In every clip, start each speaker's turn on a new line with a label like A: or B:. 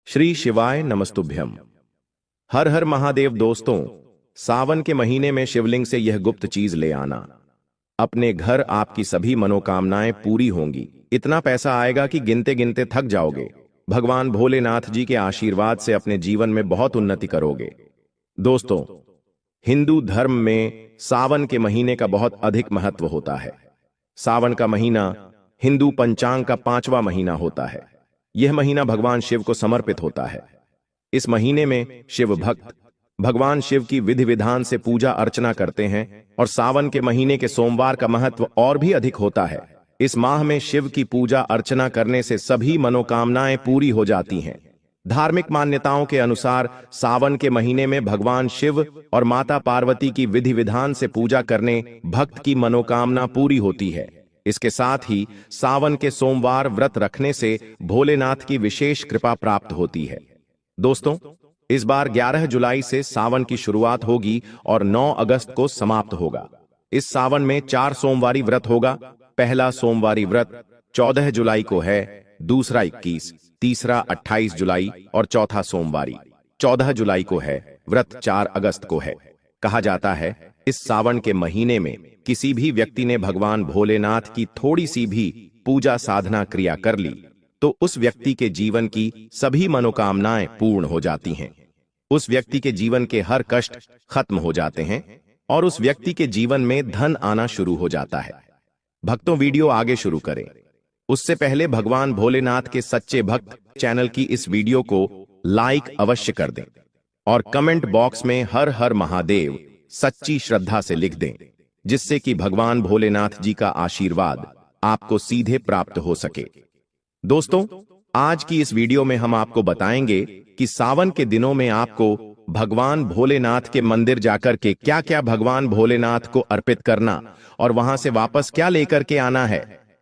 A: श्री शिवाय नमस्तुभ्यम। हर हर महादेव। दोस्तों, सावन के महीने में शिवलिंग से यह गुप्त चीज ले आना। अपने घर आपकी सभी मनोकामनाएं पूरी होंगी। इतना पैसा आएगा कि गिनते गिनते थक जाओगे। भगवान भोलेनाथ जी के आशीर्वाद से अपने जीवन में बहुत उन्नति करोगे। दोस्तों, हिंदू धर्म में सावन के महीने का बहुत अधिक महत्व होता है। सावन का महीना हिंदू पंचांग का 5वां महीना होता है। यह महीना भगवान शिव को समर्पित होता है। इस महीने में शिव भक्त भगवान शिव की विधि विधान से पूजा अर्चना करते हैं और सावन के महीने के सोमवार का महत्व और भी अधिक होता है। इस माह में शिव की पूजा अर्चना करने से सभी मनोकामनाएं पूरी हो जाती हैं। धार्मिक मान्यताओं के अनुसार सावन के महीने में भगवान शिव और माता पार्वती की विधि विधान से पूजा करने भक्त की मनोकामना पूरी होती है। इसके साथ ही सावन के सोमवार व्रत रखने से भोलेनाथ की विशेष कृपा प्राप्त होती है। दोस्तों, इस बार 11 जुलाई से सावन की शुरुआत होगी और 9 अगस्त को समाप्त होगा। इस सावन में 4 सोमवारी व्रत होगा। पहला सोमवारी व्रत 14 जुलाई को है, दूसरा 21, तीसरा 28 जुलाई और चौथा सोमवारी 14 जुलाई को है। व्रत 4 अगस्त को है। कहा जाता है इस सावन के महीने में किसी भी व्यक्ति ने भगवान भोलेनाथ की थोड़ी सी भी पूजा साधना क्रिया कर ली तो उस व्यक्ति के जीवन की सभी मनोकामनाएं पूर्ण हो जाती हैं। उस व्यक्ति के जीवन के हर कष्ट खत्म हो जाते हैं और उस व्यक्ति के जीवन में धन आना शुरू हो जाता है। भक्तों, वीडियो आगे शुरू करें उससे पहले भगवान भोलेनाथ के सच्चे भक्त चैनल की इस वीडियो को लाइक अवश्य कर दें और कमेंट बॉक्स में हर हर महादेव सच्ची श्रद्धा से लिख दें, जिससे कि भगवान भोलेनाथ जी का आशीर्वाद आपको सीधे प्राप्त हो सके। दोस्तों, आज की इस वीडियो में हम आपको बताएंगे कि सावन के दिनों में आपको भगवान भोलेनाथ के मंदिर जाकर के क्या क्या भगवान भोलेनाथ को अर्पित करना और वहां से वापस क्या लेकर के आना है,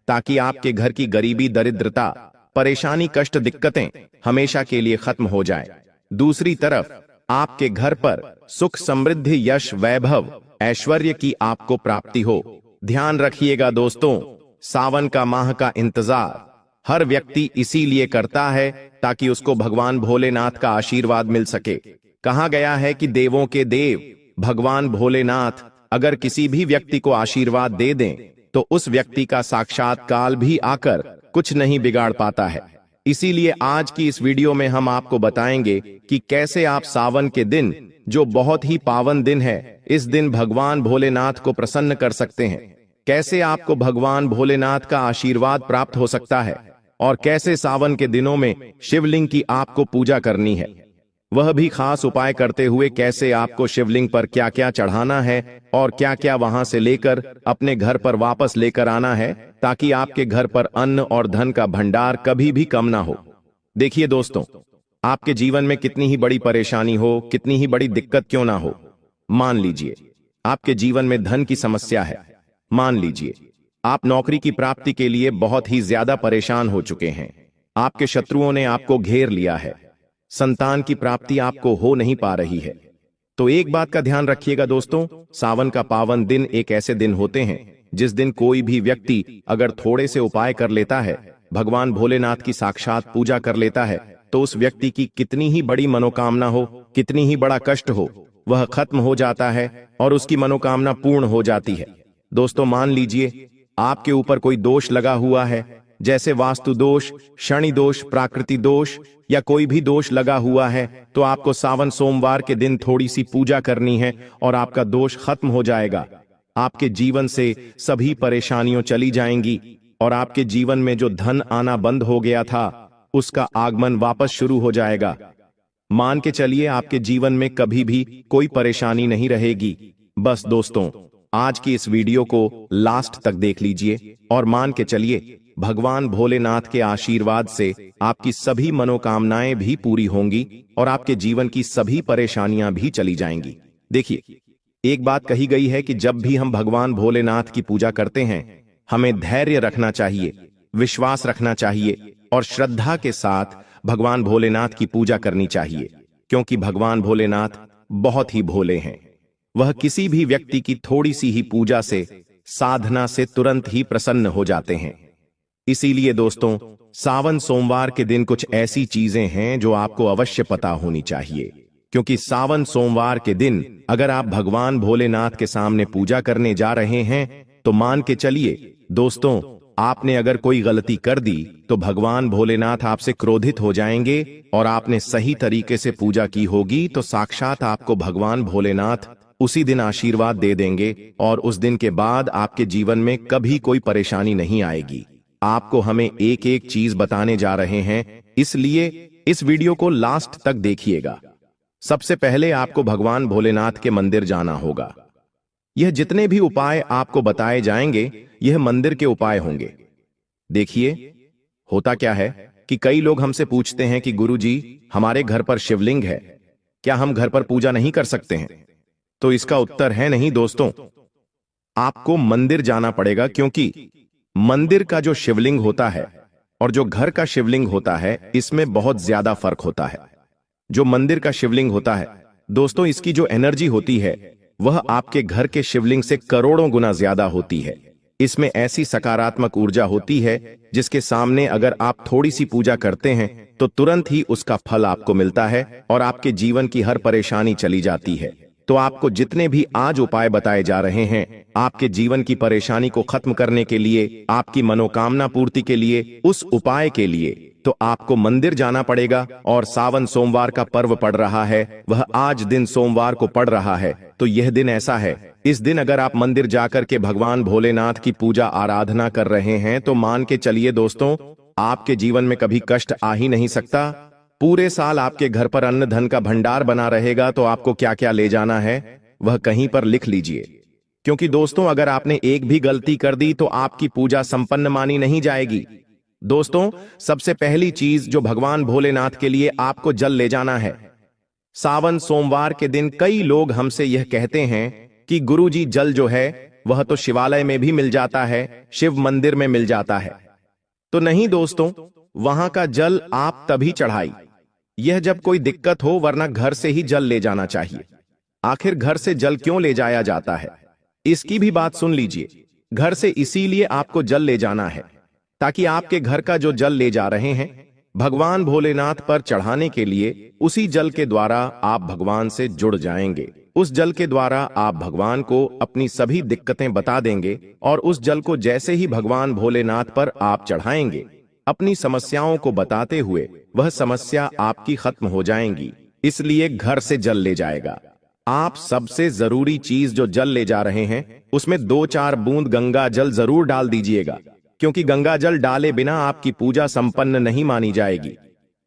A: ताकि आपके घर की गरीबी, दरिद्रता, परेशानी, कष्ट, दिक्कतें हमेशा के लिए खत्म हो जाए। दूसरी तरफ आपके घर पर सुख, समृद्धि, यश, वैभव, ऐश्वर्य की आपको प्राप्ति हो। ध्यान रखिएगा दोस्तों, सावन का माह का इंतजार हर व्यक्ति इसीलिए करता है ताकि उसको भगवान भोलेनाथ का आशीर्वाद मिल सके। कहा गया है कि देवों के देव भगवान भोलेनाथ अगर किसी भी व्यक्ति को आशीर्वाद दे दें तो उस व्यक्ति का साक्षात काल भी आकर कुछ नहीं बिगाड़ पाता है। इसीलिए आज की इस वीडियो में हम आपको बताएंगे कि कैसे आप सावन के दिन, जो बहुत ही पावन दिन है, इस दिन भगवान भोलेनाथ को प्रसन्न कर सकते हैं। कैसे आपको भगवान भोलेनाथ का आशीर्वाद प्राप्त हो सकता है और कैसे सावन के दिनों में शिवलिंग की आपको पूजा करनी है, वह भी खास उपाय करते हुए कैसे आपको शिवलिंग पर क्या क्या चढ़ाना है और क्या क्या वहां से लेकर अपने घर पर वापस लेकर आना है, ताकि आपके घर पर अन्न और धन का भंडार कभी भी कम ना हो। देखिए दोस्तों, आपके जीवन में कितनी ही बड़ी परेशानी हो, कितनी ही बड़ी दिक्कत क्यों ना हो, मान लीजिए आपके जीवन में धन की समस्या है, मान लीजिए आप नौकरी की प्राप्ति के लिए बहुत ही ज्यादा परेशान हो चुके हैं, आपके शत्रुओं ने आपको घेर लिया है, संतान की प्राप्ति आपको हो नहीं पा रही है, तो एक बात का ध्यान रखिएगा दोस्तों, सावन का पावन दिन एक ऐसे दिन होते हैं जिस दिन कोई भी व्यक्ति अगर थोड़े से उपाय कर लेता है, भगवान भोलेनाथ की साक्षात पूजा कर लेता है, तो उस व्यक्ति की कितनी ही बड़ी मनोकामना हो, कितनी ही बड़ा कष्ट हो, वह खत्म हो जाता है और उसकी मनोकामना पूर्ण हो जाती है। दोस्तों, मान लीजिए आपके ऊपर कोई दोष लगा हुआ है, जैसे वास्तु दोष, शनि दोष, प्राकृतिक दोष या कोई भी दोष लगा हुआ है, तो आपको सावन सोमवार के दिन थोड़ी सी पूजा करनी है और आपका दोष खत्म हो जाएगा। आपके जीवन से सभी परेशानियां चली जाएंगी और आपके जीवन में जो धन आना बंद हो गया था उसका आगमन वापस शुरू हो जाएगा। मान के चलिए आपके जीवन में कभी भी कोई परेशानी नहीं रहेगी। बस दोस्तों, आज की इस वीडियो को लास्ट तक देख लीजिए और मान के चलिए भगवान भोलेनाथ के आशीर्वाद से आपकी सभी मनोकामनाएं भी पूरी होंगी और आपके जीवन की सभी परेशानियां भी चली जाएंगी। देखिए, एक बात कही गई है कि जब भी हम भगवान भोलेनाथ की पूजा करते हैं, हमें धैर्य रखना चाहिए, विश्वास रखना चाहिए और श्रद्धा के साथ भगवान भोलेनाथ की पूजा करनी चाहिए, क्योंकि भगवान भोलेनाथ बहुत ही भोले हैं। वह किसी भी व्यक्ति की थोड़ी सी ही पूजा से, साधना से तुरंत ही प्रसन्न हो जाते हैं। इसीलिए दोस्तों, सावन सोमवार के दिन कुछ ऐसी चीजें हैं जो आपको अवश्य पता होनी चाहिए, क्योंकि सावन सोमवार के दिन अगर आप भगवान भोलेनाथ के सामने पूजा करने जा रहे हैं तो मान के चलिए दोस्तों, आपने अगर कोई गलती कर दी तो भगवान भोलेनाथ आपसे क्रोधित हो जाएंगे, और आपने सही तरीके से पूजा की होगी तो साक्षात आपको भगवान भोलेनाथ उसी दिन आशीर्वाद दे देंगे, और उस दिन के बाद आपके जीवन में कभी कोई परेशानी नहीं आएगी। आपको हमें एक एक चीज बताने जा रहे हैं, इसलिए इस वीडियो को लास्ट तक देखिएगा। सबसे पहले आपको भगवान भोलेनाथ के मंदिर जाना होगा। यह जितने भी उपाय आपको बताए जाएंगे यह मंदिर के उपाय होंगे। देखिए, होता क्या है कि कई लोग हमसे पूछते हैं कि गुरुजी, हमारे घर पर शिवलिंग है, क्या हम घर पर पूजा नहीं कर सकते हैं? तो इसका उत्तर है नहीं दोस्तों, आपको मंदिर जाना पड़ेगा, क्योंकि मंदिर का जो शिवलिंग होता है और जो घर का शिवलिंग होता है इसमें बहुत ज्यादा फर्क होता है। जो मंदिर का शिवलिंग होता है दोस्तों, इसकी जो एनर्जी होती है वह आपके घर के शिवलिंग से करोड़ों गुना ज्यादा होती है। इसमें ऐसी सकारात्मक ऊर्जा होती है जिसके सामने अगर आप थोड़ी सी पूजा करते हैं तो तुरंत ही उसका फल आपको मिलता है और आपके जीवन की हर परेशानी चली जाती है। तो आपको जितने भी आज उपाय बताए जा रहे हैं आपके जीवन की परेशानी को खत्म करने के लिए, आपकी मनोकामना पूर्ति के लिए, उस उपाय के लिए तो आपको मंदिर जाना पड़ेगा। और सावन सोमवार का पर्व पड़ रहा है, वह आज दिन सोमवार को पड़ रहा है, तो यह दिन ऐसा है, इस दिन अगर आप मंदिर जाकर के भगवान भोलेनाथ की पूजा आराधना कर रहे हैं तो मान के चलिए दोस्तों, आपके जीवन में कभी कष्ट आ ही नहीं सकता। पूरे साल आपके घर पर अन्न धन का भंडार बना रहेगा। तो आपको क्या क्या ले जाना है वह कहीं पर लिख लीजिए, क्योंकि दोस्तों अगर आपने एक भी गलती कर दी तो आपकी पूजा संपन्न मानी नहीं जाएगी। दोस्तों, सबसे पहली चीज जो भगवान भोलेनाथ के लिए आपको जल ले जाना है। सावन सोमवार के दिन कई लोग हमसे यह कहते हैं कि गुरुजी, जल जो है वह तो शिवालय में भी मिल जाता है, शिव मंदिर में मिल जाता है। तो नहीं दोस्तों, वहां का जल आप तभी चढ़ाई यह जब कोई दिक्कत हो, वरना घर से ही जल ले जाना चाहिए। आखिर घर से जल क्यों ले जाया जाता है, इसकी भी बात सुन लीजिए। घर से इसीलिए आपको जल ले जाना है ताकि आपके घर का जो जल ले जा रहे हैं भगवान भोलेनाथ पर चढ़ाने के लिए, उसी जल के द्वारा आप भगवान से जुड़ जाएंगे। उस जल के द्वारा आप भगवान को अपनी सभी दिक्कतें बता देंगे, और उस जल को जैसे ही भगवान भोलेनाथ पर आप चढ़ाएंगे, अपनी समस्याओं को बताते हुए वह समस्या आपकी खत्म हो जाएंगी। इसलिए घर से जल ले जाएगा। आप सबसे जरूरी चीज जो जल ले जा रहे हैं उसमें 2-4 बूंद गंगा जल जरूर डाल दीजिएगा, क्योंकि गंगा जल डाले बिना आपकी पूजा संपन्न नहीं मानी जाएगी।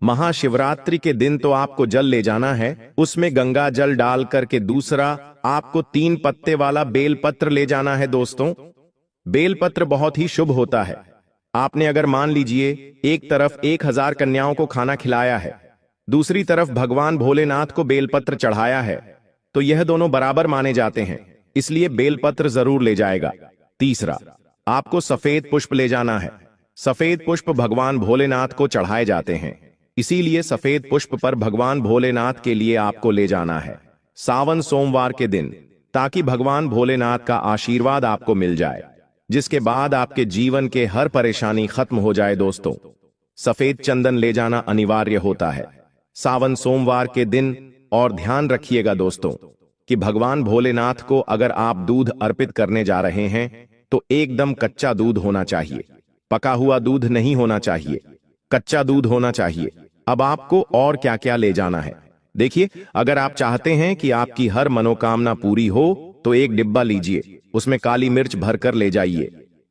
A: महाशिवरात्रि के दिन तो आपको जल ले जाना है, उसमें गंगा जल डाल करके दूसरा आपको 3 पत्ते वाला बेलपत्र ले जाना है। दोस्तों, बेलपत्र बहुत ही शुभ होता है। आपने अगर मान लीजिए एक तरफ 1000 कन्याओं को खाना खिलाया है, दूसरी तरफ भगवान भोलेनाथ को बेलपत्र चढ़ाया है, तो यह दोनों बराबर माने जाते हैं, इसलिए बेलपत्र जरूर ले जाएगा। तीसरा, आपको सफेद पुष्प ले जाना है। सफेद पुष्प भगवान भोलेनाथ को चढ़ाए जाते हैं, इसीलिए सफेद पुष्प पर भगवान भोलेनाथ के लिए आपको ले जाना है सावन सोमवार के दिन, ताकि भगवान भोलेनाथ का आशीर्वाद आपको मिल जाए, जिसके बाद आपके जीवन के हर परेशानी खत्म हो जाए। दोस्तों, सफेद चंदन ले जाना अनिवार्य होता है सावन सोमवार के दिन। और ध्यान रखिएगा दोस्तों कि भगवान भोलेनाथ को अगर आप दूध अर्पित करने जा रहे हैं तो एकदम कच्चा दूध होना चाहिए, पका हुआ दूध नहीं होना चाहिए, कच्चा दूध होना चाहिए। अब आपको और क्या क्या ले जाना है, देखिए, अगर आप चाहते हैं कि आपकी हर मनोकामना पूरी हो तो एक डिब्बा लीजिए, उसमें काली मिर्च भरकर ले जाइए।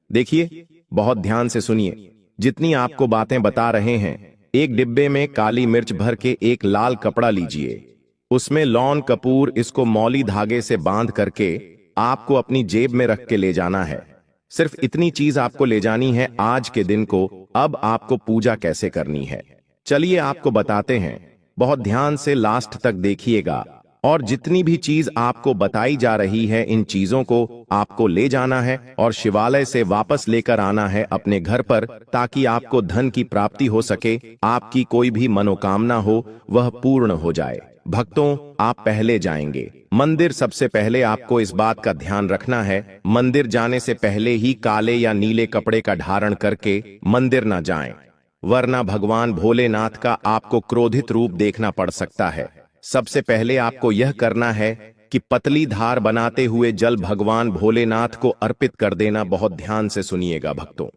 A: देखिए, बहुत ध्यान से सुनिए, जितनी आपको बातें बता रहे हैं, एक डिब्बे में काली मिर्च भर के एक लाल कपड़ा लीजिए, उसमें लौंग कपूर इसको मौली धागे से बांध करके आपको अपनी जेब में रख के ले जाना है। सिर्फ इतनी चीज आपको ले जानी है आज के दिन को। अब आपको पूजा कैसे करनी है, चलिए आपको बताते हैं, बहुत ध्यान से लास्ट तक देखिएगा। और जितनी भी चीज आपको बताई जा रही है इन चीजों को आपको ले जाना है और शिवालय से वापस लेकर आना है अपने घर पर, ताकि आपको धन की प्राप्ति हो सके, आपकी कोई भी मनोकामना हो वह पूर्ण हो जाए। भक्तों, आप पहले जाएंगे मंदिर। सबसे पहले आपको इस बात का ध्यान रखना है, मंदिर जाने से पहले ही काले या नीले कपड़े का धारण करके मंदिर न जाएं, वरना भगवान भोलेनाथ का आपको क्रोधित रूप देखना पड़ सकता है। सबसे पहले आपको यह करना है कि पतली धार बनाते हुए जल भगवान भोलेनाथ को अर्पित कर देना। बहुत ध्यान से सुनिएगा भक्तों,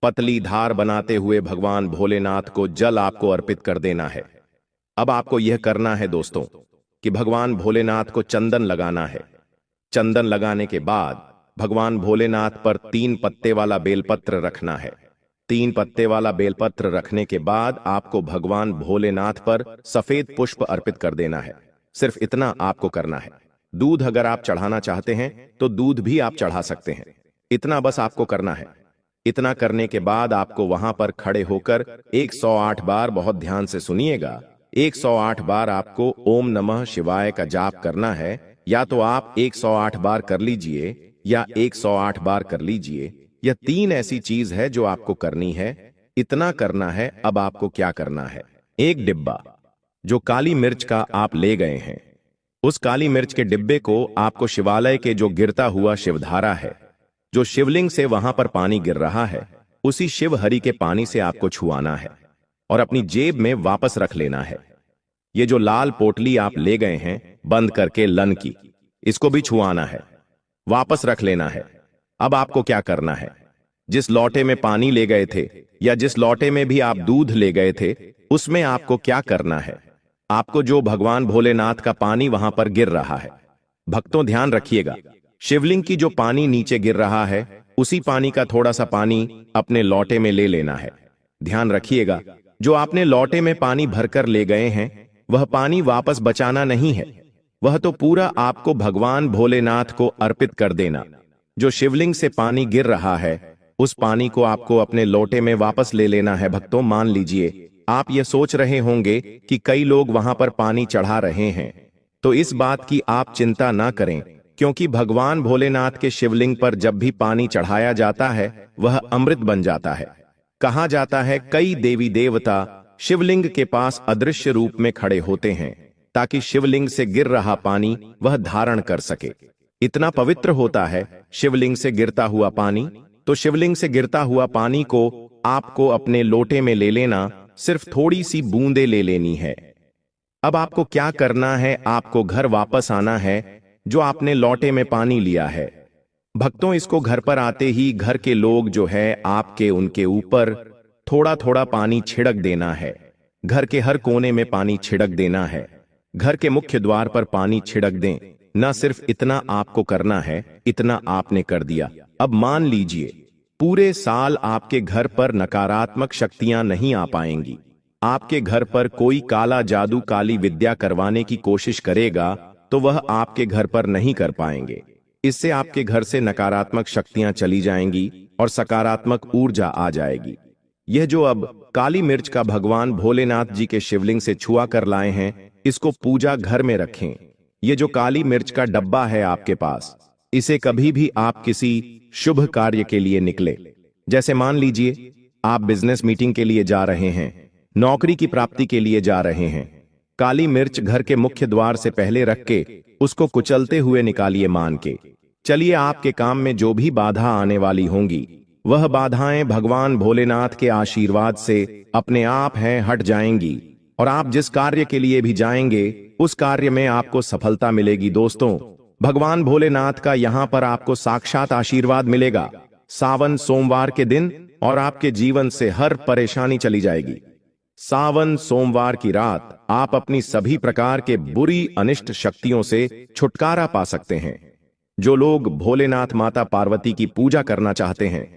A: पतली धार बनाते हुए भगवान भोलेनाथ को जल आपको अर्पित कर देना है। अब आपको यह करना है दोस्तों कि भगवान भोलेनाथ को चंदन लगाना है। चंदन लगाने के बाद भगवान भोलेनाथ पर 3 पत्ते वाला बेलपत्र रखना है। 3 पत्ते वाला बेलपत्र रखने के बाद आपको भगवान भोलेनाथ पर सफेद पुष्प अर्पित कर देना है। सिर्फ इतना आपको करना है। दूध अगर आप चढ़ाना चाहते हैं तो दूध भी आप चढ़ा सकते हैं। इतना बस आपको करना है। इतना करने के बाद आपको वहां पर खड़े होकर 108 बार, बहुत ध्यान से सुनिएगा, 108 बार आपको ओम नमः शिवाय का जाप करना है। या तो आप 108 बार कर लीजिए या 108 बार कर लीजिए। यह 3 ऐसी चीज है जो आपको करनी है। इतना करना है। अब आपको क्या करना है, एक डिब्बा जो काली मिर्च का आप ले गए हैं, उस काली मिर्च के डिब्बे को आपको शिवालय के जो गिरता हुआ शिवधारा है, जो शिवलिंग से वहां पर पानी गिर रहा है, उसी शिव हरि के पानी से आपको छुआना है और अपनी जेब में वापस रख लेना है। ये जो लाल पोटली आप ले गए हैं बंद करके लन की, इसको भी छुआना है, वापस रख लेना है। अब आपको क्या करना है, जिस लोटे में पानी ले गए थे या जिस लोटे में भी आप दूध ले गए थे, उसमें आपको क्या करना है, आपको जो भगवान भोलेनाथ का पानी वहां पर गिर रहा है, भक्तों ध्यान रखिएगा, शिवलिंग की जो पानी नीचे गिर रहा है, उसी पानी का थोड़ा सा पानी अपने लोटे में ले लेना है। ध्यान रखिएगा, जो आपने लोटे में पानी भरकर ले गए हैं वह पानी वापस बचाना नहीं है, वह तो पूरा आपको भगवान भोलेनाथ को अर्पित कर देना। जो शिवलिंग से पानी गिर रहा है उस पानी को आपको अपने लोटे में वापस ले लेना है। भक्तों मान लीजिए आप ये सोच रहे होंगे कि कई लोग वहां पर पानी चढ़ा रहे हैं, तो इस बात की आप चिंता ना करें, क्योंकि भगवान भोलेनाथ के शिवलिंग पर जब भी पानी चढ़ाया जाता है वह अमृत बन जाता है। कहा जाता है कई देवी देवता शिवलिंग के पास अदृश्य रूप में खड़े होते हैं ताकि शिवलिंग से गिर रहा पानी वह धारण कर सके। इतना पवित्र होता है शिवलिंग से गिरता हुआ पानी। तो शिवलिंग से गिरता हुआ पानी को आपको अपने लोटे में ले लेना, सिर्फ थोड़ी सी बूंदे ले लेनी है। अब आपको क्या करना है, आपको घर वापस आना है जो आपने लोटे में पानी लिया है। भक्तों इसको घर पर आते ही घर के लोग जो है आपके उनके ऊपर थोड़ा थोड़ा पानी छिड़क देना है। घर के हर कोने में पानी छिड़क देना है। घर के मुख्य द्वार पर पानी छिड़क दें। न सिर्फ इतना आपको करना है, इतना आपने कर दिया। अब मान लीजिए पूरे साल आपके घर पर नकारात्मक शक्तियां नहीं आ पाएंगी। आपके घर पर कोई काला जादू काली विद्या करवाने की कोशिश करेगा तो वह आपके घर पर नहीं कर पाएंगे। इससे आपके घर से नकारात्मक शक्तियां चली जाएंगी और सकारात्मक ऊर्जा आ जाएगी। यह जो अब काली मिर्च का भगवान भोलेनाथ जी के शिवलिंग से छुआ कर लाए हैं, इसको पूजा घर में रखें। ये जो काली मिर्च का डब्बा है आपके पास, इसे कभी भी आप किसी शुभ कार्य के लिए निकले, जैसे मान लीजिए आप बिजनेस मीटिंग के लिए जा रहे हैं, नौकरी की प्राप्ति के लिए जा रहे हैं, काली मिर्च घर के मुख्य द्वार से पहले रख के उसको कुचलते हुए निकालिए। मान के चलिए आपके काम में जो भी बाधा आने वाली होंगी वह बाधाएं भगवान भोलेनाथ के आशीर्वाद से अपने आप हैं हट जाएंगी और आप जिस कार्य के लिए भी जाएंगे उस कार्य में आपको सफलता मिलेगी। दोस्तों भगवान भोलेनाथ का यहां पर आपको साक्षात आशीर्वाद मिलेगा सावन सोमवार के दिन, और आपके जीवन से हर परेशानी चली जाएगी। सावन सोमवार की रात आप अपनी सभी प्रकार के बुरी अनिष्ट शक्तियों से छुटकारा पा सकते हैं। जो लोग भोलेनाथ माता पार्वती की पूजा करना चाहते हैं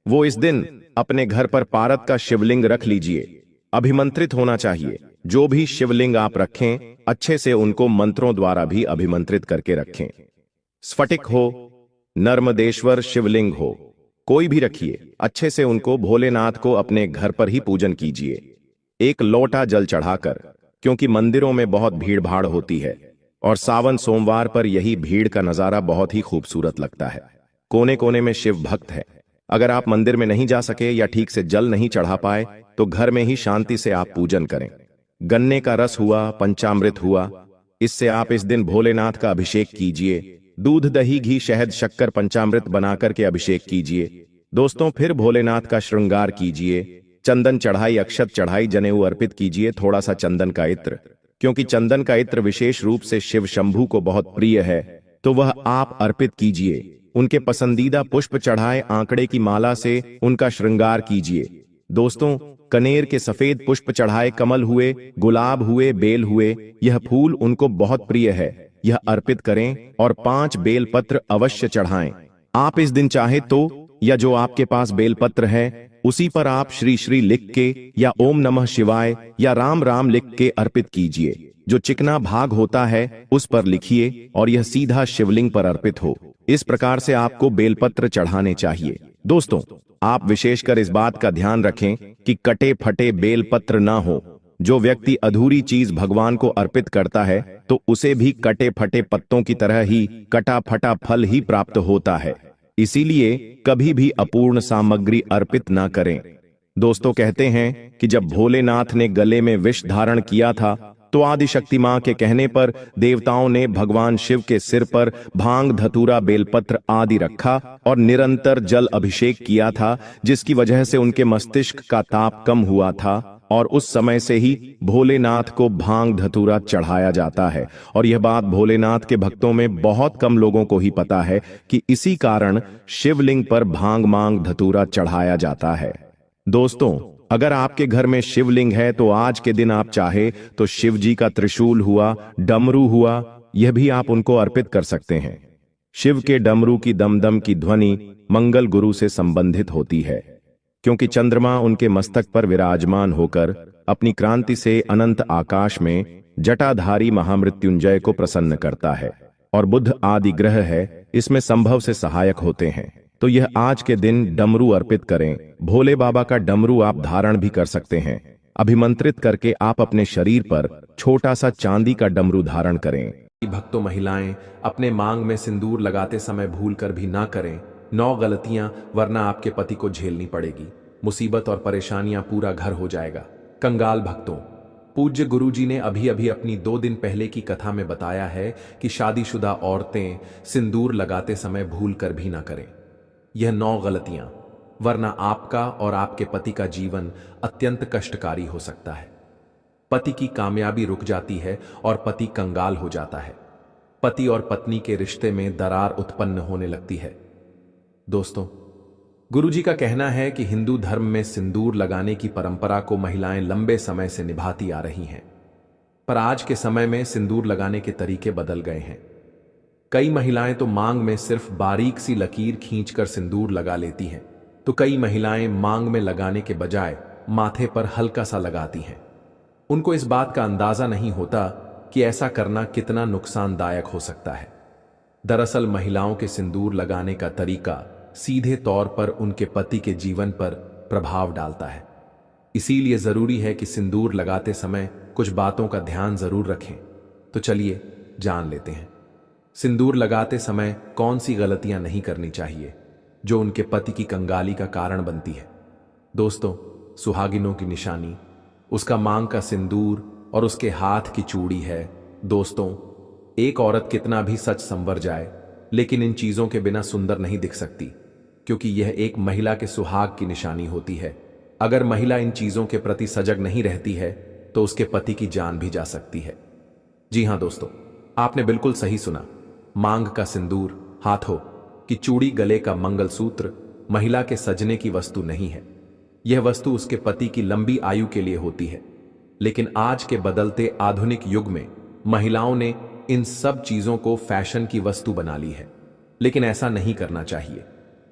A: वो इस दिन अपने घर पर पारद का शिवलिंग रख लीजिए। अभिमंत्रित होना चाहिए। जो भी शिवलिंग आप रखें अच्छे से उनको मंत्रों द्वारा भी अभिमंत्रित करके रखें। स्फटिक हो, नर्मदेश्वर शिवलिंग हो, कोई भी रखिए, अच्छे से उनको भोलेनाथ को अपने घर पर ही पूजन कीजिए। एक लोटा जल चढ़ाकर, क्योंकि मंदिरों में बहुत भीड़ भाड़ होती है और सावन सोमवार पर यही भीड़ का नजारा बहुत ही खूबसूरत लगता है। कोने कोने में शिव भक्त है। अगर आप मंदिर में नहीं जा सके या ठीक से जल नहीं चढ़ा पाए तो घर में ही शांति से आप पूजन करें। गन्ने का रस हुआ, पंचामृत हुआ, इससे आप इस दिन भोलेनाथ का अभिषेक कीजिए। दूध, दही, घी, शहद, शक्कर, पंचामृत बनाकर के अभिषेक कीजिए। दोस्तों, फिर भोलेनाथ का श्रृंगार कीजिए। चंदन चढ़ाई, अक्षत चढ़ाई, जनेऊ अर्पित कीजिए, थोड़ा सा चंदन का इत्र, क्योंकि चंदन का इत्र विशेष रूप से शिव शंभू को बहुत प्रिय है, तो वह आप अर्पित कीजिए। उनके पसंदीदा पुष्प चढ़ाए, आंकड़े की माला से उनका श्रृंगार कीजिए। दोस्तों, कनेर के सफेद पुष्प चढ़ाए, कमल हुए, गुलाब हुए, बेल हुए, यह फूल उनको बहुत प्रिय है, यह अर्पित करें और 5 बेल पत्र अवश्य चढ़ाएं। आप इस दिन चाहे तो या जो आपके पास बेल पत्र है उसी पर आप श्री श्री लिख के या ओम नमः शिवाय या राम राम लिख के अर्पित कीजिए। जो चिकना भाग होता है उस पर लिखिए और यह सीधा शिवलिंग पर अर्पित हो। इस प्रकार से आपको बेलपत्र चढ़ाने चाहिए। दोस्तों, आप विशेषकर इस बात का ध्यान रखें कि कटे फटे बेलपत्र ना हो। जो व्यक्ति अधूरी चीज भगवान को अर्पित करता है तो उसे भी कटे फटे पत्तों की तरह ही कटा फटा फल ही प्राप्त होता है। इसीलिए कभी भी अपूर्ण सामग्री अर्पित ना करें। दोस्तों, कहते हैं कि जब भोलेनाथ ने गले में विष धारण किया था तो आदिशक्ति मां के कहने पर देवताओं ने भगवान शिव के सिर पर भांग, धतूरा, बेलपत्र आदि रखा और निरंतर जल अभिषेक किया था, जिसकी वजह से उनके मस्तिष्क का ताप कम हुआ था और उस समय से ही भोलेनाथ को भांग धतूरा चढ़ाया जाता है। और यह बात भोलेनाथ के भक्तों में बहुत कम लोगों को ही पता है कि इसी कारण शिवलिंग पर भांग मांग धतूरा चढ़ाया जाता है। दोस्तों, अगर आपके घर में शिवलिंग है तो आज के दिन आप चाहे तो शिव जी का त्रिशूल हुआ, डमरू हुआ, यह भी आप उनको अर्पित कर सकते हैं। शिव के डमरू की दमदम की ध्वनि मंगल गुरु से संबंधित होती है, क्योंकि चंद्रमा उनके मस्तक पर विराजमान होकर अपनी क्रांति से अनंत आकाश में जटाधारी महामृत्युंजय को प्रसन्न करता है और बुध आदि ग्रह है इसमें संभव से सहायक होते हैं। तो यह आज के दिन डमरू अर्पित करें। भोले बाबा का डमरू आप धारण भी कर सकते हैं। अभिमंत्रित करके आप अपने शरीर पर छोटा सा चांदी का डमरू धारण करें।
B: भक्तों, महिलाएं अपने मांग में सिंदूर लगाते समय भूल कर भी ना करें 9 गलतियां, वरना आपके पति को झेलनी पड़ेगी। मुसीबत और परेशानियां पूरा घर हो जाएगा। कंगाल भक्तों, पूज्य गुरुजी ने अभी अभी अपनी 2 दिन पहले की कथा में बताया है कि शादीशुदा औरतें सिंदूर लगाते समय भूल कर भी ना करें यह 9 गलतियां, वरना आपका और आपके पति का जीवन अत्यंत कष्टकारी हो सकता है। पति की कामयाबी रुक जाती है और पति कंगाल हो जाता है। पति और पत्नी के रिश्ते में दरार उत्पन्न होने लगती है। दोस्तों, गुरुजी का कहना है कि हिंदू धर्म में सिंदूर लगाने की परंपरा को महिलाएं लंबे समय से निभाती आ रही हैं, पर आज के समय में सिंदूर लगाने के तरीके बदल गए हैं। कई महिलाएं तो मांग में सिर्फ बारीक सी लकीर खींचकर सिंदूर लगा लेती हैं, तो कई महिलाएं मांग में लगाने के बजाय माथे पर हल्का सा लगाती हैं। उनको इस बात का अंदाजा नहीं होता कि ऐसा करना कितना नुकसानदायक हो सकता है। दरअसल महिलाओं के सिंदूर लगाने का तरीका सीधे तौर पर उनके पति के जीवन पर प्रभाव डालता है। इसीलिए जरूरी है कि सिंदूर लगाते समय कुछ बातों का ध्यान जरूर रखें। तो चलिए जान लेते हैं सिंदूर लगाते समय कौन सी गलतियां नहीं करनी चाहिए जो उनके पति की कंगाली का कारण बनती है। दोस्तों, सुहागिनों की निशानी उसका मांग का सिंदूर और उसके हाथ की चूड़ी है। दोस्तों, एक औरत कितना भी सच संवर जाए लेकिन इन चीजों के बिना सुंदर नहीं दिख सकती, क्योंकि यह एक महिला के सुहाग की निशानी होती है। अगर महिला इन चीजों के प्रति सजग नहीं रहती है तो उसके पति की जान भी जा सकती है। जी हां दोस्तों, आपने बिल्कुल सही सुना। मांग का सिंदूर, हाथों की चूड़ी, गले का मंगलसूत्र महिला के सजने की वस्तु नहीं है। यह वस्तु उसके पति की लंबी आयु के लिए होती है। लेकिन आज के बदलते आधुनिक युग में महिलाओं ने इन सब चीजों को फैशन की वस्तु बना ली है, लेकिन ऐसा नहीं करना चाहिए।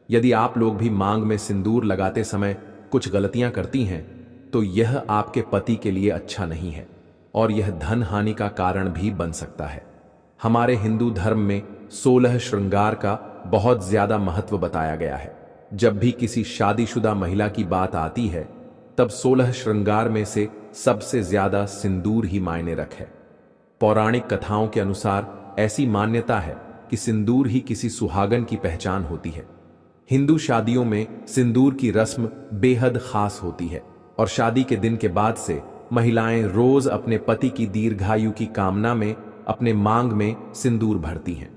B: यदि आप लोग भी मांग में सिंदूर लगाते समय कुछ गलतियां करती हैं तो यह आपके पति के लिए अच्छा नहीं है और यह धन हानि का कारण भी बन सकता है। हमारे हिंदू धर्म में 16 श्रृंगार का बहुत ज्यादा महत्व बताया गया है। जब भी किसी शादीशुदा महिला की बात आती है तब 16 श्रृंगार में से सबसे ज्यादा सिंदूर ही मायने रखे। पौराणिक कथाओं के अनुसार ऐसी मान्यता है कि सिंदूर ही किसी सुहागन की पहचान होती है। हिंदू शादियों में सिंदूर की रस्म बेहद खास होती है और शादी के दिन के बाद से महिलाएं रोज अपने पति की दीर्घायु की कामना में अपने मांग में सिंदूर भरती हैं।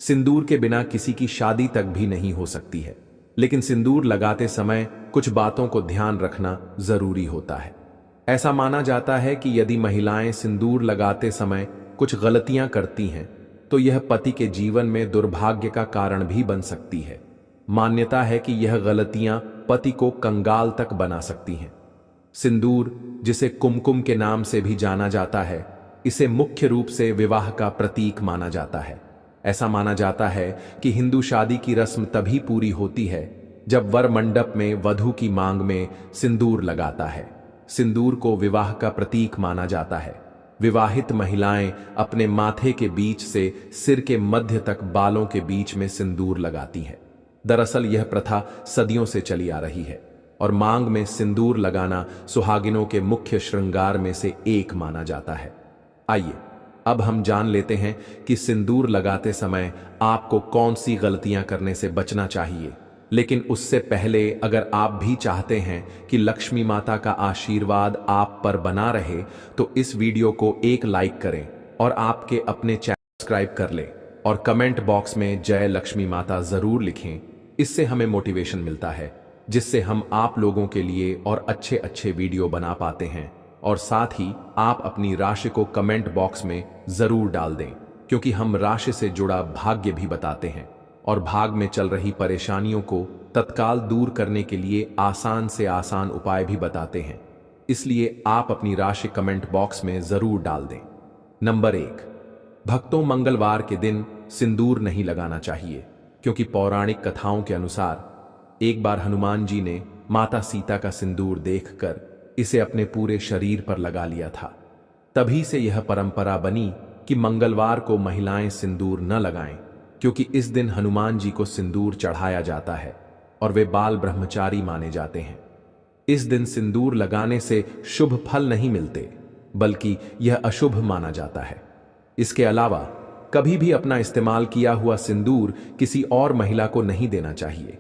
B: सिंदूर के बिना किसी की शादी तक भी नहीं हो सकती है, लेकिन सिंदूर लगाते समय कुछ बातों को ध्यान रखना जरूरी होता है। ऐसा माना जाता है कि यदि महिलाएं सिंदूर लगाते समय कुछ गलतियां करती हैं तो यह पति के जीवन में दुर्भाग्य का कारण भी बन सकती है। मान्यता है कि यह गलतियां पति को कंगाल तक बना सकती हैं। सिंदूर, जिसे कुमकुम के नाम से भी जाना जाता है, इसे मुख्य रूप से विवाह का प्रतीक माना जाता है। ऐसा माना जाता है कि हिंदू शादी की रस्म तभी पूरी होती है जब वर मंडप में वधू की मांग में सिंदूर लगाता है। सिंदूर को विवाह का प्रतीक माना जाता है। विवाहित महिलाएं अपने माथे के बीच से सिर के मध्य तक बालों के बीच में सिंदूर लगाती हैं। दरअसल यह प्रथा सदियों से चली आ रही है और मांग में सिंदूर लगाना सुहागिनों के मुख्य श्रृंगार में से एक माना जाता है। आइए अब हम जान लेते हैं कि सिंदूर लगाते समय आपको कौन सी गलतियां करने से बचना चाहिए। लेकिन उससे पहले अगर आप भी चाहते हैं कि लक्ष्मी माता का आशीर्वाद आप पर बना रहे तो इस वीडियो को एक लाइक करें और आपके अपने चैनल सब्सक्राइब कर लें और कमेंट बॉक्स में जय लक्ष्मी माता जरूर लिखें। इससे हमें मोटिवेशन मिलता है, जिससे हम आप लोगों के लिए और अच्छे अच्छे वीडियो बना पाते हैं। और साथ ही आप अपनी राशि को कमेंट बॉक्स में जरूर डाल दें, क्योंकि हम राशि से जुड़ा भाग्य भी बताते हैं और भाग में चल रही परेशानियों को तत्काल दूर करने के लिए आसान से आसान उपाय भी बताते हैं। इसलिए आप अपनी राशि कमेंट बॉक्स में जरूर डाल दें। नंबर 1, भक्तों, मंगलवार के दिन सिंदूर नहीं लगाना चाहिए, क्योंकि पौराणिक कथाओं के अनुसार एक बार हनुमान जी ने माता सीता का सिंदूर देखकर इसे अपने पूरे शरीर पर लगा लिया था। तभी से यह परंपरा बनी कि मंगलवार को महिलाएं सिंदूर न लगाएं, क्योंकि इस दिन हनुमान जी को सिंदूर चढ़ाया जाता है और वे बाल ब्रह्मचारी माने जाते हैं। इस दिन सिंदूर लगाने से शुभ फल नहीं मिलते, बल्कि यह अशुभ माना जाता है। इसके अलावा कभी भी अपना इस्तेमाल किया हुआ सिंदूर किसी और महिला को नहीं देना चाहिए।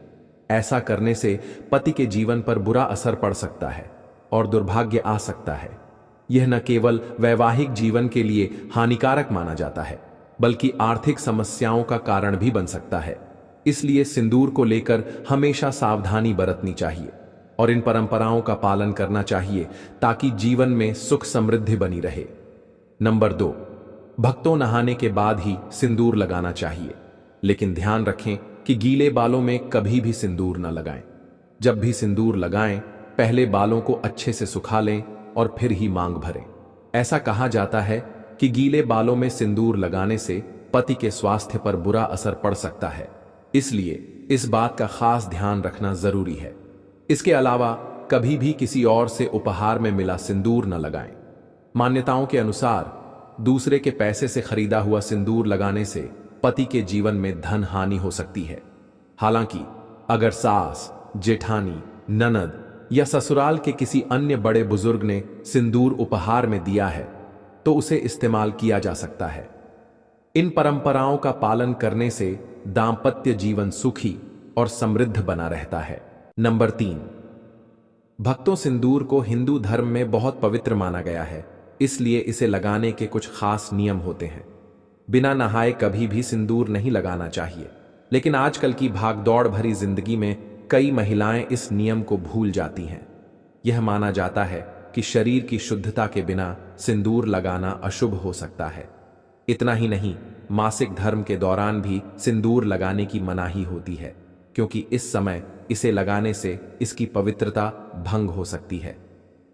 B: ऐसा करने से पति के जीवन पर बुरा असर पड़ सकता है और दुर्भाग्य आ सकता है। यह न केवल वैवाहिक जीवन के लिए हानिकारक माना जाता है, बल्कि आर्थिक समस्याओं का कारण भी बन सकता है। इसलिए सिंदूर को लेकर हमेशा सावधानी बरतनी चाहिए और इन परंपराओं का पालन करना चाहिए, ताकि जीवन में सुख समृद्धि बनी रहे। नंबर 2, भक्तों, नहाने के बाद ही सिंदूर लगाना चाहिए, लेकिन ध्यान रखें कि गीले बालों में कभी भी सिंदूर न लगाएं। जब भी सिंदूर लगाएं, पहले बालों को अच्छे से सुखा लें और फिर ही मांग भरें। ऐसा कहा जाता है कि गीले बालों में सिंदूर लगाने से पति के स्वास्थ्य पर बुरा असर पड़ सकता है, इसलिए इस बात का खास ध्यान रखना जरूरी है। इसके अलावा कभी भी किसी और से उपहार में मिला सिंदूर न लगाएं। मान्यताओं के अनुसार दूसरे के पैसे से खरीदा हुआ सिंदूर लगाने से पति के जीवन में धन हानि हो सकती है। हालांकि अगर सास, जेठानी, ननद या ससुराल के किसी अन्य बड़े बुजुर्ग ने सिंदूर उपहार में दिया है तो उसे इस्तेमाल किया जा सकता है। इन परंपराओं का पालन करने से दांपत्य जीवन सुखी और समृद्ध बना रहता है। नंबर 3, भक्तों, सिंदूर को हिंदू धर्म में बहुत पवित्र माना गया है, इसलिए इसे लगाने के कुछ खास नियम होते हैं। बिना नहाए कभी भी सिंदूर नहीं लगाना चाहिए, लेकिन आजकल की भागदौड़ भरी जिंदगी में कई महिलाएं इस नियम को भूल जाती हैं। यह माना जाता है कि शरीर की शुद्धता के बिना सिंदूर लगाना अशुभ हो सकता है। इतना ही नहीं, मासिक धर्म के दौरान भी सिंदूर लगाने की मनाही होती है, क्योंकि इस समय इसे लगाने से इसकी पवित्रता भंग हो सकती है।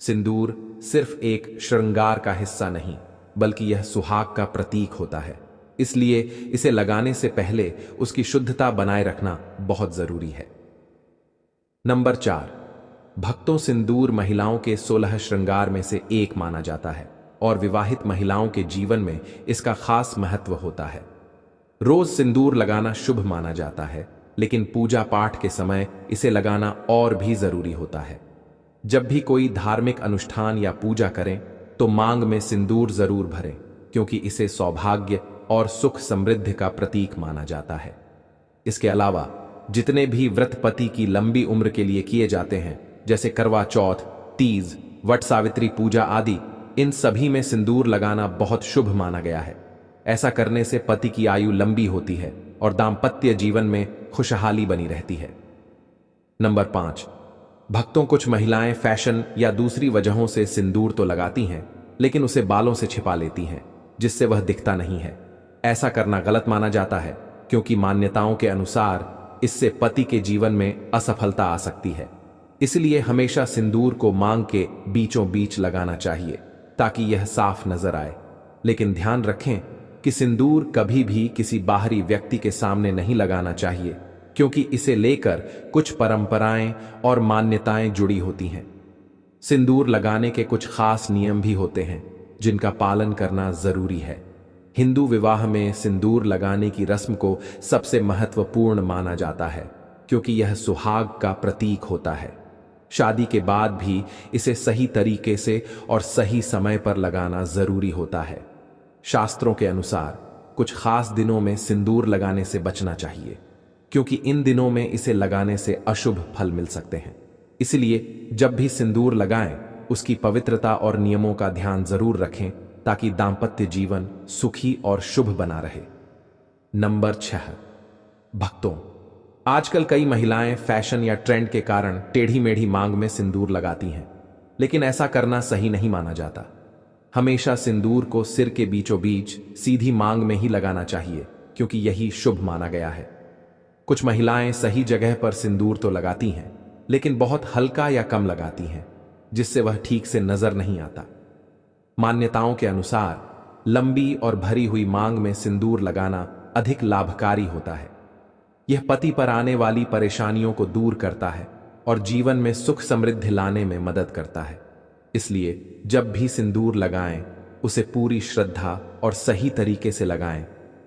B: सिंदूर सिर्फ एक श्रृंगार का हिस्सा नहीं, बल्कि यह सुहाग का प्रतीक होता है। इसलिए इसे लगाने से पहले उसकी शुद्धता बनाए रखना बहुत जरूरी है। नंबर 4, भक्तों, सिंदूर महिलाओं के 16 श्रृंगार में से एक माना जाता है और विवाहित महिलाओं के जीवन में इसका खास महत्व होता है। रोज सिंदूर लगाना शुभ माना जाता है, लेकिन पूजा पाठ के समय इसे लगाना और भी जरूरी होता है। जब भी कोई धार्मिक अनुष्ठान या पूजा करें तो मांग में सिंदूर जरूर भरें। क्योंकि इसे सौभाग्य और सुख समृद्धि का प्रतीक माना जाता है। इसके अलावा जितने भी व्रत पति की लंबी उम्र के लिए किए जाते हैं, जैसे करवा चौथ, तीज, वट सावित्री पूजा आदि, इन सभी में सिंदूर लगाना बहुत शुभ माना गया है। ऐसा करने से पति की आयु लंबी होती है और दाम्पत्य जीवन में खुशहाली बनी रहती है। नंबर 5, भक्तों कुछ महिलाएं फैशन या दूसरी वजहों से सिंदूर तो लगाती हैं, लेकिन उसे बालों से छिपा लेती हैं, जिससे वह दिखता नहीं है। ऐसा करना गलत माना जाता है, क्योंकि मान्यताओं के अनुसार इससे पति के जीवन में असफलता आ सकती है। इसलिए हमेशा सिंदूर को मांग के बीचों बीच लगाना चाहिए, ताकि यह साफ नजर आए। लेकिन ध्यान रखें कि सिंदूर कभी भी किसी बाहरी व्यक्ति के सामने नहीं लगाना चाहिए, क्योंकि इसे लेकर कुछ परंपराएं और मान्यताएं जुड़ी होती हैं। सिंदूर लगाने के कुछ खास नियम भी होते हैं, जिनका पालन करना जरूरी है। हिंदू विवाह में सिंदूर लगाने की रस्म को सबसे महत्वपूर्ण माना जाता है, क्योंकि यह सुहाग का प्रतीक होता है। शादी के बाद भी इसे सही तरीके से और सही समय पर लगाना जरूरी होता है। शास्त्रों के अनुसार कुछ खास दिनों में सिंदूर लगाने से बचना चाहिए, क्योंकि इन दिनों में इसे लगाने से अशुभ फल मिल सकते हैं। इसलिए जब भी सिंदूर लगाएं, उसकी पवित्रता और नियमों का ध्यान जरूर रखें, ताकि दाम्पत्य जीवन सुखी और शुभ बना रहे। नंबर 6, भक्तों, आजकल कई महिलाएं फैशन या ट्रेंड के कारण टेढ़ी मेढ़ी मांग में सिंदूर लगाती हैं, लेकिन ऐसा करना सही नहीं माना जाता। हमेशा सिंदूर को सिर के बीचों बीच सीधी मांग में ही लगाना चाहिए, क्योंकि यही शुभ माना गया है। कुछ महिलाएं सही जगह पर सिंदूर तो लगाती हैं, लेकिन बहुत हल्का या कम लगाती हैं, जिससे वह ठीक से नजर नहीं आता। मान्यताओं के अनुसार लंबी और भरी हुई मांग में सिंदूर लगाना अधिक लाभकारी होता है। यह पति पर आने वाली परेशानियों को दूर करता है और जीवन में सुख समृद्धि लाने में मदद करता है। इसलिए जब भी सिंदूर लगाएं, उसे पूरी श्रद्धा और सही तरीके से लगाएं,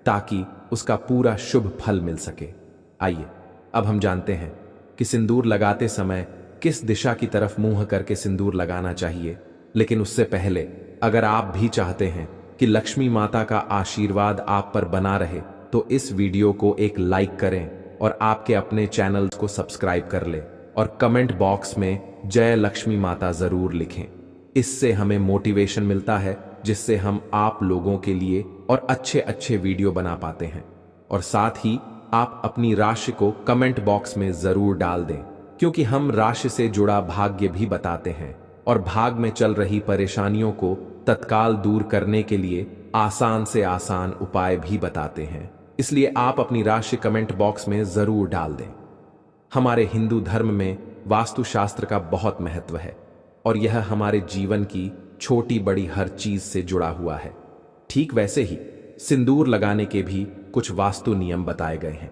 B: ताकि उसका पूरा शुभ फल मिल सके। आइए अब हम जानते हैं कि सिंदूर लगाते समय किस दिशा की तरफ मुंह करके सिंदूर लगाना चाहिए। लेकिन उससे पहले, अगर आप भी चाहते हैं कि लक्ष्मी माता का आशीर्वाद आप पर बना रहे, तो इस वीडियो को एक लाइक करें और आपके अपने चैनल को सब्सक्राइब कर लें और कमेंट बॉक्स में जय लक्ष्मी माता जरूर लिखें। इससे हमें मोटिवेशन मिलता है, जिससे हम आप लोगों के लिए और अच्छे अच्छे वीडियो बना पाते हैं। और साथ ही आप अपनी राशि को कमेंट बॉक्स में जरूर डाल दें, क्योंकि हम राशि से जुड़ा भाग्य भी बताते हैं और भाग में चल रही परेशानियों को तत्काल दूर करने के लिए आसान से आसान उपाय भी बताते हैं। इसलिए आप अपनी राशि कमेंट बॉक्स में जरूर डाल दें। हमारे हिंदू धर्म में वास्तुशास्त्र का बहुत महत्व है और यह हमारे जीवन की छोटी बड़ी हर चीज से जुड़ा हुआ है। ठीक वैसे ही सिंदूर लगाने के भी कुछ वास्तु नियम बताए गए हैं।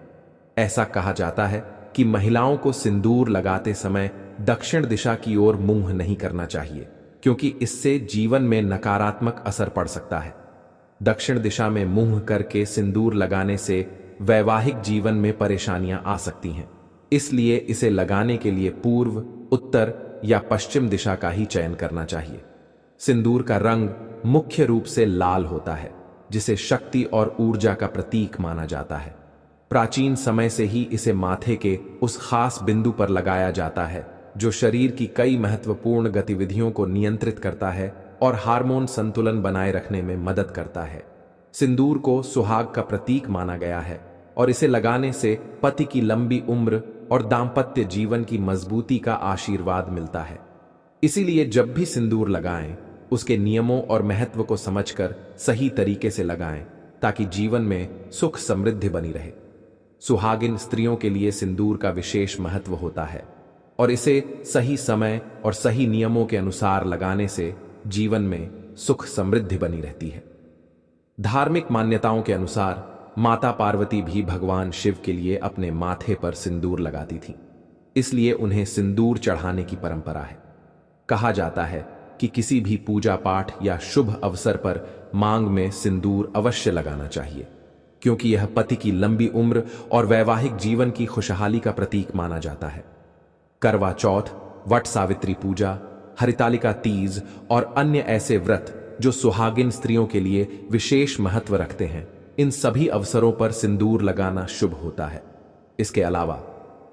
B: ऐसा कहा जाता है कि महिलाओं को सिंदूर लगाते समय दक्षिण दिशा की ओर मुंह नहीं करना चाहिए, क्योंकि इससे जीवन में नकारात्मक असर पड़ सकता है। दक्षिण दिशा में मुंह करके सिंदूर लगाने से वैवाहिक जीवन में परेशानियां आ सकती हैं। इसलिए इसे लगाने के लिए पूर्व, उत्तर या पश्चिम दिशा का ही चयन करना चाहिए। सिंदूर का रंग मुख्य रूप से लाल होता है, जिसे शक्ति और ऊर्जा का प्रतीक माना जाता है। प्राचीन समय से ही इसे माथे के उस खास बिंदु पर लगाया जाता है जो शरीर की कई महत्वपूर्ण गतिविधियों को नियंत्रित करता है और हार्मोन संतुलन बनाए रखने में मदद करता है। सिंदूर को सुहाग का प्रतीक माना गया है और इसे लगाने से पति की लंबी उम्र और दाम्पत्य जीवन की मजबूती का आशीर्वाद मिलता है। इसीलिए जब भी सिंदूर लगाएं, उसके नियमों और महत्व को समझकर सही तरीके से लगाएं, ताकि जीवन में सुख समृद्धि बनी रहे। सुहागिन स्त्रियों के लिए सिंदूर का विशेष महत्व होता है और इसे सही समय और सही नियमों के अनुसार लगाने से जीवन में सुख समृद्धि बनी रहती है। धार्मिक मान्यताओं के अनुसार माता पार्वती भी भगवान शिव के लिए अपने माथे पर सिंदूर लगाती थीं। इसलिए उन्हें सिंदूर चढ़ाने की परंपरा है। कहा जाता है कि किसी भी पूजा पाठ या शुभ अवसर पर मांग में सिंदूर अवश्य लगाना चाहिए, क्योंकि यह पति की लंबी उम्र और वैवाहिक जीवन की खुशहाली का प्रतीक माना जाता है। करवा चौथ, वट सावित्री पूजा, हरितालिका तीज और अन्य ऐसे व्रत जो सुहागिन स्त्रियों के लिए विशेष महत्व रखते हैं, इन सभी अवसरों पर सिंदूर लगाना शुभ होता है। इसके अलावा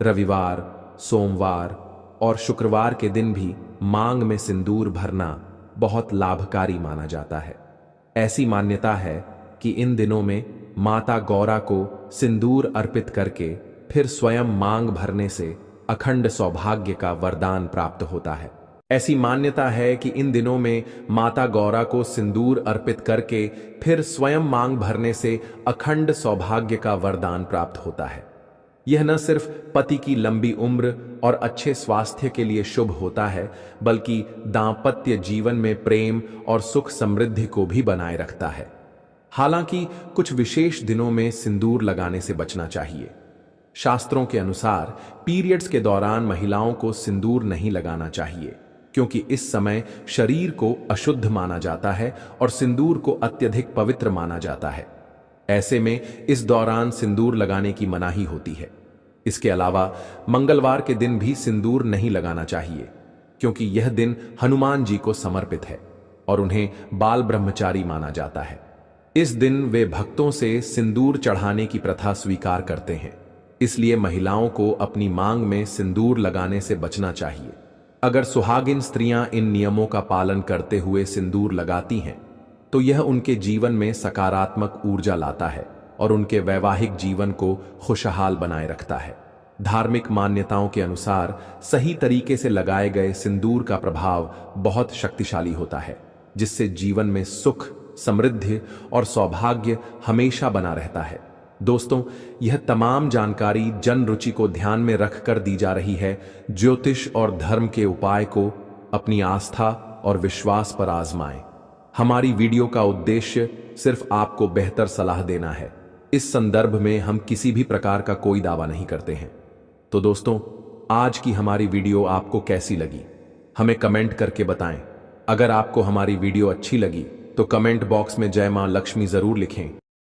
B: रविवार, सोमवार और शुक्रवार के दिन भी मांग में सिंदूर भरना बहुत लाभकारी माना जाता है। ऐसी मान्यता है कि इन दिनों में माता गौरा को सिंदूर अर्पित करके फिर स्वयं मांग भरने से अखंड सौभाग्य का वरदान प्राप्त होता है। ऐसी मान्यता है कि इन दिनों में माता गौरा को सिंदूर अर्पित करके फिर स्वयं मांग भरने से अखंड सौभाग्य का वरदान प्राप्त होता है। यह न सिर्फ पति की लंबी उम्र और अच्छे स्वास्थ्य के लिए शुभ होता है, बल्कि दांपत्य जीवन में प्रेम और सुख समृद्धि को भी बनाए रखता है। हालांकि कुछ विशेष दिनों में सिंदूर लगाने से बचना चाहिए। शास्त्रों के अनुसार पीरियड्स के दौरान महिलाओं को सिंदूर नहीं लगाना चाहिए, क्योंकि इस समय शरीर को अशुद्ध माना जाता है और सिंदूर को अत्यधिक पवित्र माना जाता है। ऐसे में इस दौरान सिंदूर लगाने की मनाही होती है। इसके अलावा मंगलवार के दिन भी सिंदूर नहीं लगाना चाहिए, क्योंकि यह दिन हनुमान जी को समर्पित है और उन्हें बाल ब्रह्मचारी माना जाता है। इस दिन वे भक्तों से सिंदूर चढ़ाने की प्रथा स्वीकार करते हैं, इसलिए महिलाओं को अपनी मांग में सिंदूर लगाने से बचना चाहिए। अगर सुहागिन स्त्रियां इन नियमों का पालन करते हुए सिंदूर लगाती हैं, तो यह उनके जीवन में सकारात्मक ऊर्जा लाता है और उनके वैवाहिक जीवन को खुशहाल बनाए रखता है। धार्मिक मान्यताओं के अनुसार सही तरीके से लगाए गए सिंदूर का प्रभाव बहुत शक्तिशाली होता है, जिससे जीवन में सुख, समृद्धि और सौभाग्य हमेशा बना रहता है। दोस्तों, यह तमाम जानकारी जन रुचि को ध्यान में रखकर दी जा रही है। ज्योतिष और धर्म के उपाय को अपनी आस्था और विश्वास पर आजमाएं। हमारी वीडियो का उद्देश्य सिर्फ आपको बेहतर सलाह देना है। इस संदर्भ में हम किसी भी प्रकार का कोई दावा नहीं करते हैं। तो दोस्तों, आज की हमारी वीडियो आपको कैसी लगी, हमें कमेंट करके बताएं। अगर आपको हमारी वीडियो अच्छी लगी तो कमेंट बॉक्स में जय मां लक्ष्मी जरूर लिखें